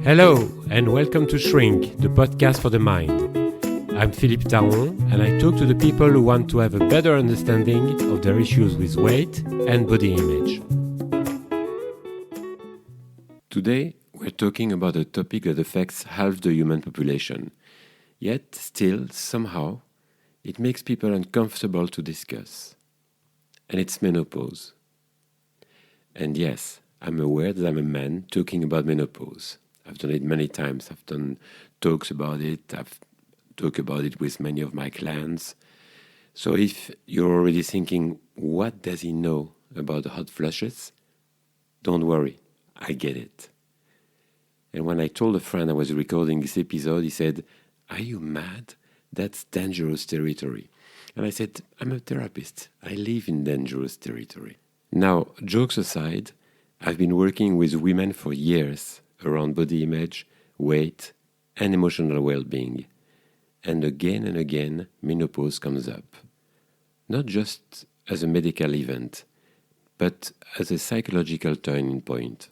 Hello, and welcome to Shrink, the podcast for the mind. I'm Philippe Tahon, and I talk to the people who want to have a better understanding of their issues with weight and body image. Today, we're talking about a topic that affects half the human population. Yet, still, somehow, it makes people uncomfortable to discuss. And it's menopause. And yes, I'm aware that I'm a man talking about menopause. I've done it many times. I've done talks about it. I've talked about it with many of my clients. So if you're already thinking, what does he know about the hot flushes? Don't worry, I get it. And when I told a friend I was recording this episode, he said, "Are you mad? That's dangerous territory." And I said, "I'm a therapist. I live in dangerous territory." Now, jokes aside, I've been working with women for years around body image, weight, and emotional well-being. And again, menopause comes up. Not just as a medical event, but as a psychological turning point.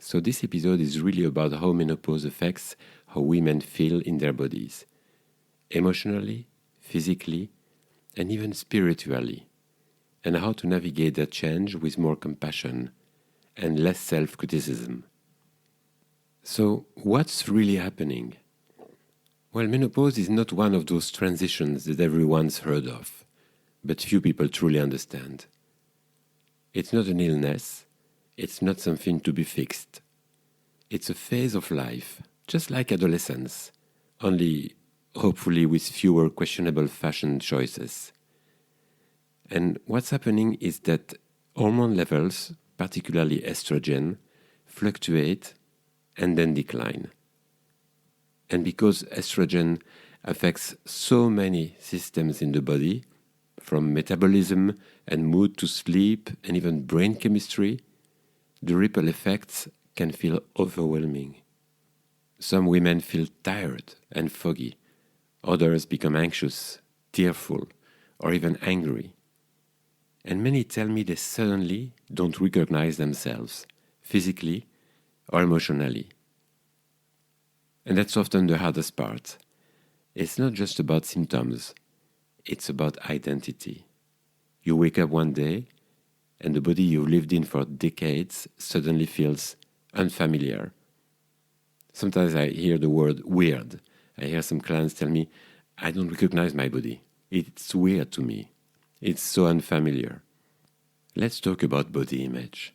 So this episode is really about how menopause affects how women feel in their bodies, emotionally, physically, and even spiritually, and how to navigate that change with more compassion and less self-criticism. So, what's really happening? Well, menopause is not one of those transitions that everyone's heard of, but few people truly understand. It's not an illness, it's not something to be fixed. It's a phase of life, just like adolescence, only hopefully with fewer questionable fashion choices. And what's happening is that hormone levels, particularly estrogen, fluctuate and then decline. And because estrogen affects so many systems in the body, from metabolism and mood to sleep and even brain chemistry, the ripple effects can feel overwhelming. Some women feel tired and foggy. Others become anxious, tearful, or even angry. And many tell me they suddenly don't recognize themselves, physically or emotionally. And that's often the hardest part. It's not just about symptoms, it's about identity. You wake up one day, and the body you've lived in for decades suddenly feels unfamiliar. Sometimes I hear the word weird. I hear some clients tell me, "I don't recognize my body. It's weird to me. It's so unfamiliar." Let's talk about body image.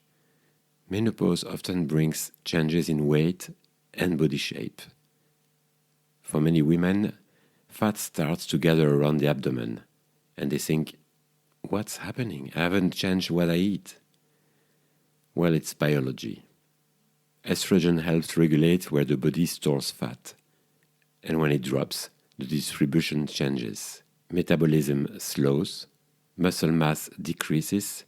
Menopause often brings changes in weight and body shape. For many women, fat starts to gather around the abdomen, and they think, "What's happening? I haven't changed what I eat." Well, it's biology. Estrogen helps regulate where the body stores fat, and when it drops, the distribution changes. Metabolism slows, muscle mass decreases,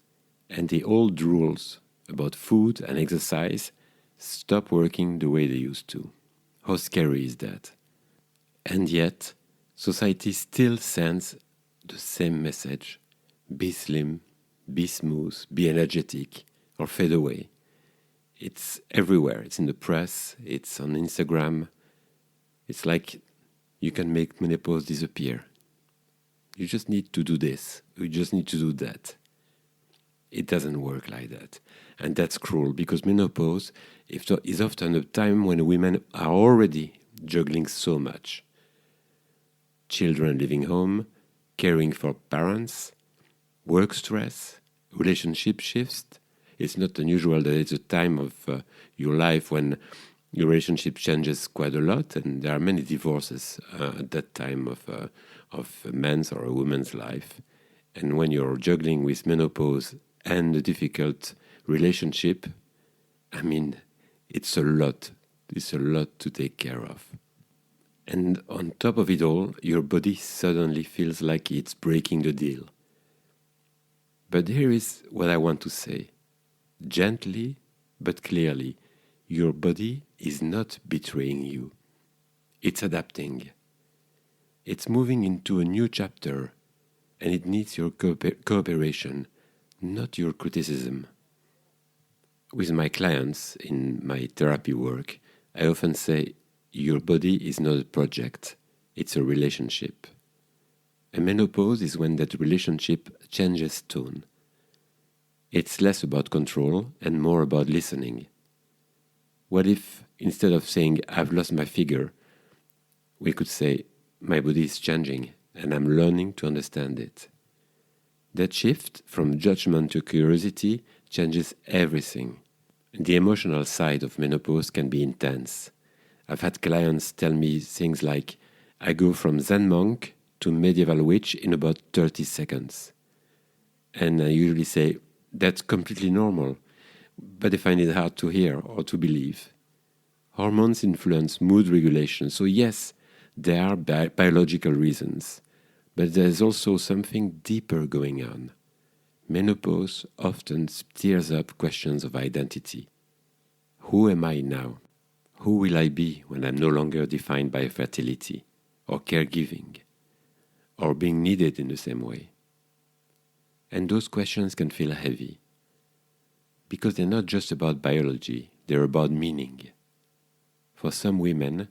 and the old rules about food and exercise stop working the way they used to. How scary is that? And yet, society still sends the same message: be slim, be smooth, be energetic, or fade away. It's everywhere. It's in the press, it's on Instagram. It's like you can make menopause disappear. You just need to do this, you just need to do that. It doesn't work like that. And that's cruel, because menopause is often a time when women are already juggling so much. Children leaving home, caring for parents, work stress, relationship shifts. It's not unusual that it's a time of your life when your relationship changes quite a lot, and there are many divorces at that time of a man's or a woman's life. And when you're juggling with menopause and a difficult relationship, it's a lot. It's a lot to take care of. And on top of it all, your body suddenly feels like it's breaking the deal. But here is what I want to say. Gently but clearly, your body is not betraying you. It's adapting. It's moving into a new chapter, and it needs your cooperation, not your criticism. With my clients in my therapy work, I often say, your body is not a project, it's a relationship. And menopause is when that relationship changes tone. It's less about control and more about listening. What if, instead of saying, I've lost my figure, we could say, my body is changing and I'm learning to understand it. That shift from judgment to curiosity changes everything. The emotional side of menopause can be intense. I've had clients tell me things like, I go from Zen monk to medieval witch in about 30 seconds. And I usually say, that's completely normal, but they find it hard to hear or to believe. Hormones influence mood regulation, so yes, there are biological reasons, but there's also something deeper going on. Menopause often stirs up questions of identity. Who am I now? Who will I be when I'm no longer defined by fertility, or caregiving, or being needed in the same way? And those questions can feel heavy, because they're not just about biology, they're about meaning. For some women,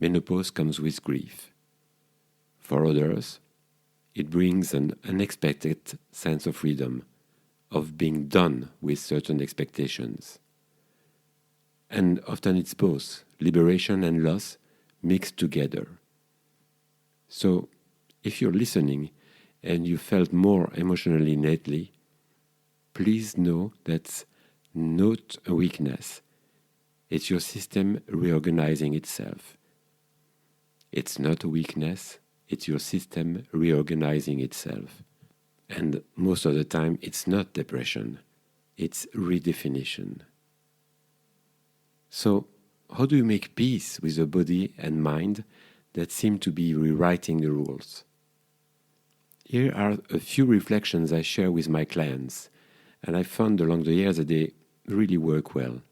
menopause comes with grief. For others, it brings an unexpected sense of freedom, of being done with certain expectations. And often it's both, liberation and loss mixed together. So, if you're listening and you felt more emotionally lately, please know that's not a weakness. It's your system reorganizing itself. It's not a weakness, it's your system reorganizing itself. And most of the time, it's not depression, it's redefinition. So, how do you make peace with the body and mind that seem to be rewriting the rules? Here are a few reflections I share with my clients, and I found along the years that they really work well.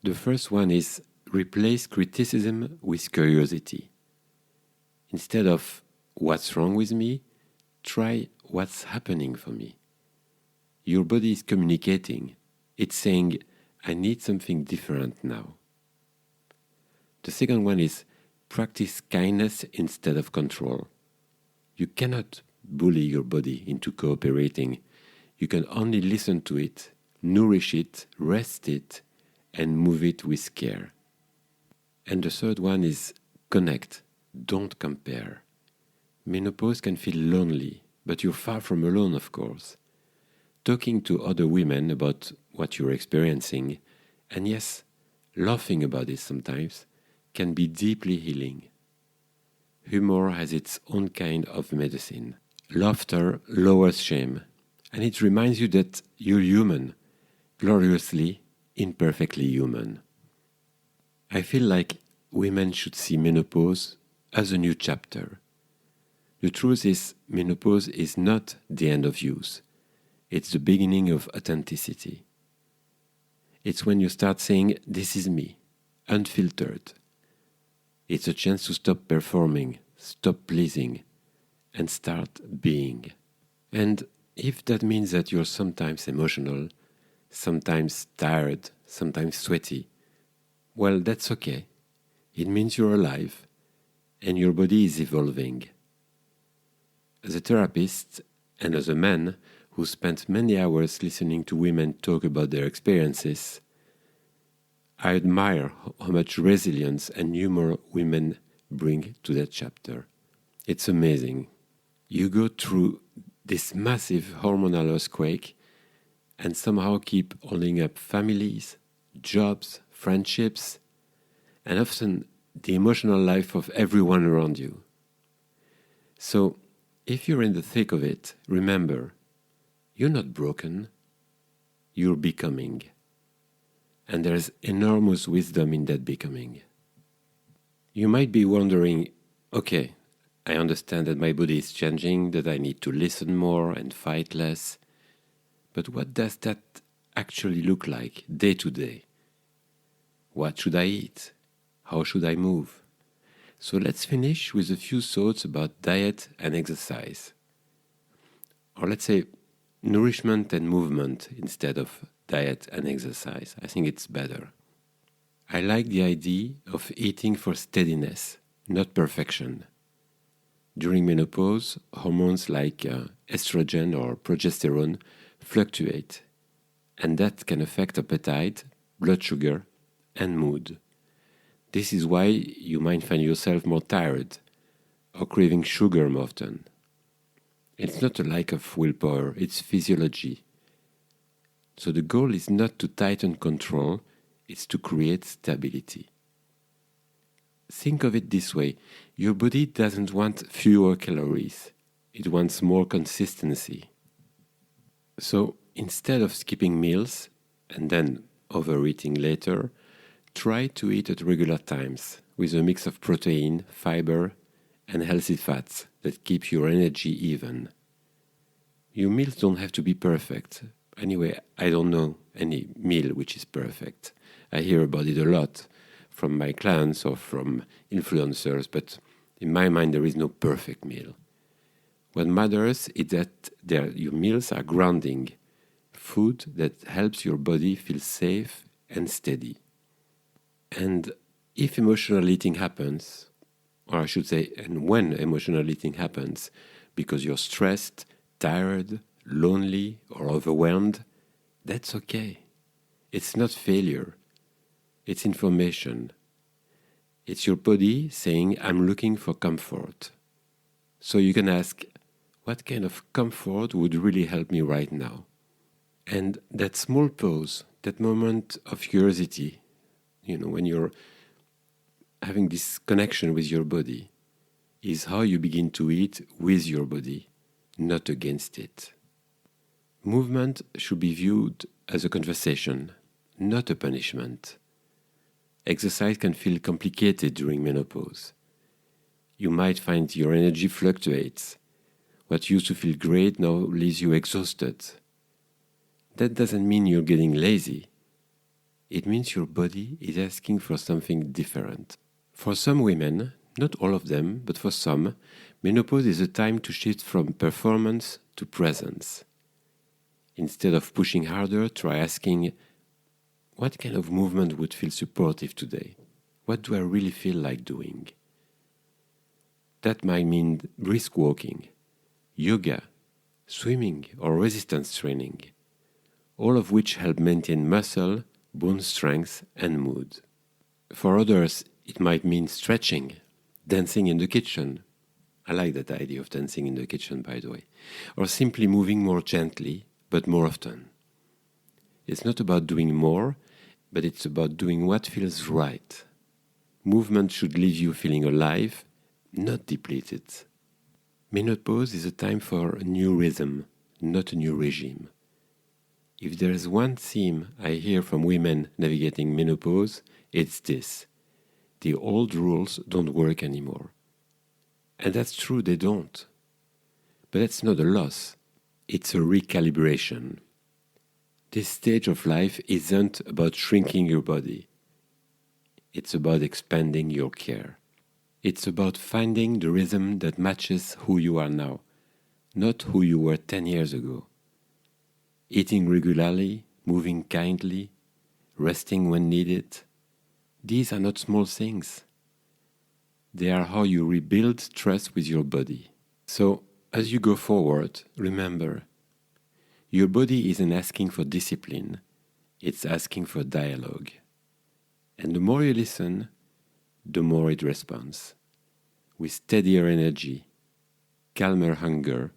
The first one is replace criticism with curiosity. Instead of what's wrong with me, try what's happening for me. Your body is communicating. It's saying, I need something different now. The second one is practice kindness instead of control. You cannot bully your body into cooperating. You can only listen to it, nourish it, rest it, and move it with care. And the third one is connect, don't compare. Menopause can feel lonely, but you're far from alone, of course. Talking to other women about what you're experiencing, and yes, laughing about it sometimes, can be deeply healing. Humor has its own kind of medicine. Laughter lowers shame, and it reminds you that you're human, gloriously, imperfectly human. I feel like women should see menopause as a new chapter. The truth is, menopause is not the end of youth. It's the beginning of authenticity. It's when you start saying, this is me, unfiltered. It's a chance to stop performing, stop pleasing, and start being. And if that means that you're sometimes emotional, sometimes tired, sometimes sweaty, well, that's okay. It means you're alive, and your body is evolving. As a therapist, and as a man who spent many hours listening to women talk about their experiences, I admire how much resilience and humor women bring to that chapter. It's amazing. You go through this massive hormonal earthquake and somehow keep holding up families, jobs, friendships, and often the emotional life of everyone around you. So, if you're in the thick of it, remember, you're not broken, you're becoming. And there's enormous wisdom in that becoming. You might be wondering, okay, I understand that my body is changing, that I need to listen more and fight less, but what does that actually look like day to day? What should I eat? How should I move? So let's finish with a few thoughts about diet and exercise. Or let's say nourishment and movement instead of diet and exercise. I think it's better. I like the idea of eating for steadiness, not perfection. During menopause, hormones like estrogen or progesterone fluctuate, and that can affect appetite, blood sugar, and mood. This is why you might find yourself more tired or craving sugar more often. It's not a lack of willpower, it's physiology. So the goal is not to tighten control, it's to create stability. Think of it this way, your body doesn't want fewer calories, it wants more consistency. So instead of skipping meals and then overeating later, try to eat at regular times with a mix of protein, fiber, and healthy fats that keep your energy even. Your meals don't have to be perfect. Anyway, I don't know any meal which is perfect. I hear about it a lot from my clients or from influencers, but in my mind there is no perfect meal. What matters is that your meals are grounding, food that helps your body feel safe and steady. And if emotional eating happens, or I should say, and when emotional eating happens, because you're stressed, tired, lonely, or overwhelmed, that's okay. It's not failure. It's information. It's your body saying, I'm looking for comfort. So you can ask, what kind of comfort would really help me right now? And that small pause, that moment of curiosity, when you're having this connection with your body, is how you begin to eat with your body, not against it. Movement should be viewed as a conversation, not a punishment. Exercise can feel complicated during menopause. You might find your energy fluctuates. What used to feel great now leaves you exhausted. That doesn't mean you're getting lazy. It means your body is asking for something different. For some women, not all of them, but for some, menopause is a time to shift from performance to presence. Instead of pushing harder, try asking, what kind of movement would feel supportive today? What do I really feel like doing? That might mean brisk walking, yoga, swimming, or resistance training, all of which help maintain muscle, bone strength, and mood. For others, it might mean stretching, dancing in the kitchen. I like that idea of dancing in the kitchen, by the way. Or simply moving more gently, but more often. It's not about doing more, but it's about doing what feels right. Movement should leave you feeling alive, not depleted. Menopause is a time for a new rhythm, not a new regime. If there is one theme I hear from women navigating menopause, it's this. The old rules don't work anymore. And that's true, they don't. But that's not a loss. It's a recalibration. This stage of life isn't about shrinking your body. It's about expanding your care. It's about finding the rhythm that matches who you are now, not who you were 10 years ago. Eating regularly, moving kindly, resting when needed. These are not small things. They are how you rebuild trust with your body. So, as you go forward, remember, your body isn't asking for discipline, it's asking for dialogue. And the more you listen, the more it responds, with steadier energy, calmer hunger,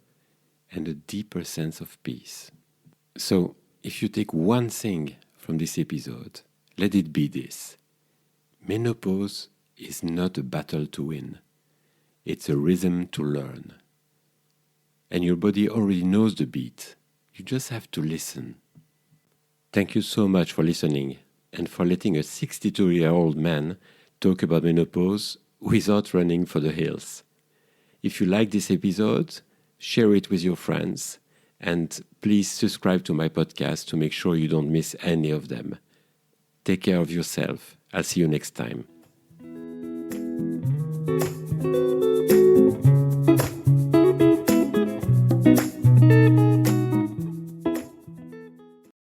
and a deeper sense of peace. So, if you take one thing from this episode, let it be this. Menopause is not a battle to win. It's a rhythm to learn. And your body already knows the beat. You just have to listen. Thank you so much for listening and for letting a 62-year-old man talk about menopause without running for the hills. If you like this episode, share it with your friends. And please subscribe to my podcast to make sure you don't miss any of them. Take care of yourself. I'll see you next time.